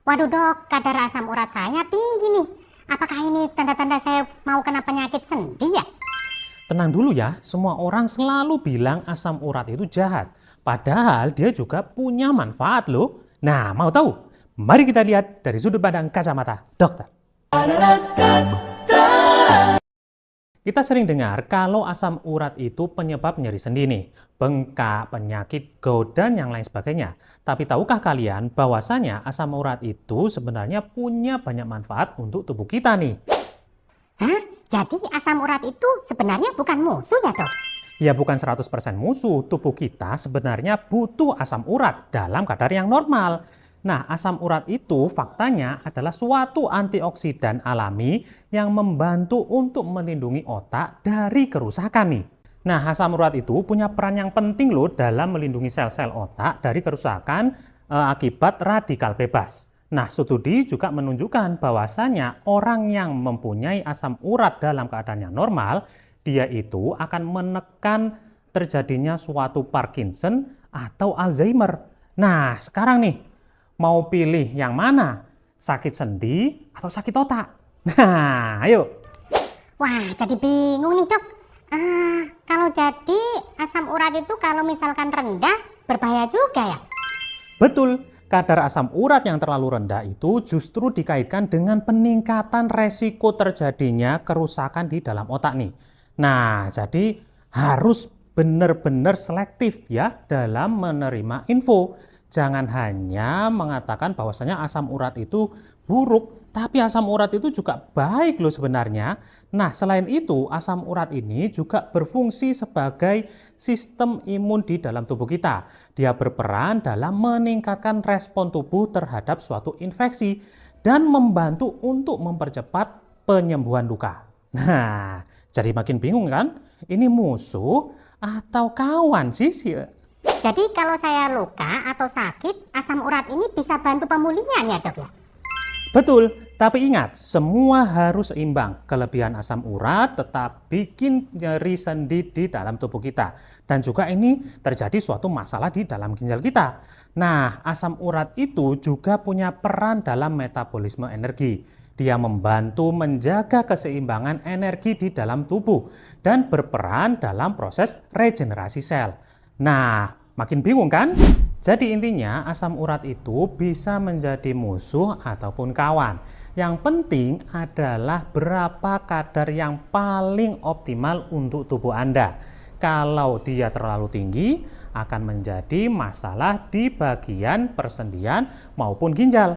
Waduh dok, kadar asam urat saya tinggi nih. Apakah ini tanda-tanda saya mau kena penyakit sendi ya? Tenang dulu ya, semua orang selalu bilang asam urat itu jahat. Padahal dia juga punya manfaat loh. Nah, mau tahu? Mari kita lihat dari sudut pandang kacamata dokter. Kita sering dengar kalau asam urat itu penyebab nyeri sendi nih, bengkak, penyakit gout, dan yang lain sebagainya. Tapi tahukah kalian bahwasanya asam urat itu sebenarnya punya banyak manfaat untuk tubuh kita nih? Hah? Jadi asam urat itu sebenarnya bukan musuh ya dok? Ya bukan 100% musuh, tubuh kita sebenarnya butuh asam urat dalam kadar yang normal. Nah, asam urat itu faktanya adalah suatu antioksidan alami yang membantu untuk melindungi otak dari kerusakan nih. Nah, asam urat itu punya peran yang penting loh dalam melindungi sel-sel otak dari kerusakan akibat radikal bebas. Nah, studi juga menunjukkan bahwasanya orang yang mempunyai asam urat dalam keadaan yang normal, dia itu akan menekan terjadinya suatu Parkinson atau Alzheimer. Nah, sekarang nih, mau pilih yang mana? Sakit sendi atau sakit otak? Nah, ayo. Wah, jadi bingung nih dok. Kalau jadi asam urat itu kalau misalkan rendah berbahaya juga ya? Betul, kadar asam urat yang terlalu rendah itu justru dikaitkan dengan peningkatan resiko terjadinya kerusakan di dalam otak nih. Nah, jadi harus benar-benar selektif ya dalam menerima info. Jangan hanya mengatakan bahwasanya asam urat itu buruk, tapi asam urat itu juga baik loh sebenarnya. Nah, selain itu, asam urat ini juga berfungsi sebagai sistem imun di dalam tubuh kita. Dia berperan dalam meningkatkan respon tubuh terhadap suatu infeksi dan membantu untuk mempercepat penyembuhan luka. Nah, jadi makin bingung kan? Ini musuh atau kawan sih? Jadi kalau saya luka atau sakit, asam urat ini bisa bantu pemulihan ya dok ya? Betul, tapi ingat, semua harus seimbang. Kelebihan asam urat tetap bikin nyeri sendi di dalam tubuh kita. Dan juga ini terjadi suatu masalah di dalam ginjal kita. Nah, asam urat itu juga punya peran dalam metabolisme energi. Dia membantu menjaga keseimbangan energi di dalam tubuh dan berperan dalam proses regenerasi sel. Nah, makin bingung kan? Jadi intinya asam urat itu bisa menjadi musuh ataupun kawan. Yang penting adalah berapa kadar yang paling optimal untuk tubuh Anda. Kalau dia terlalu tinggi akan menjadi masalah di bagian persendian maupun ginjal.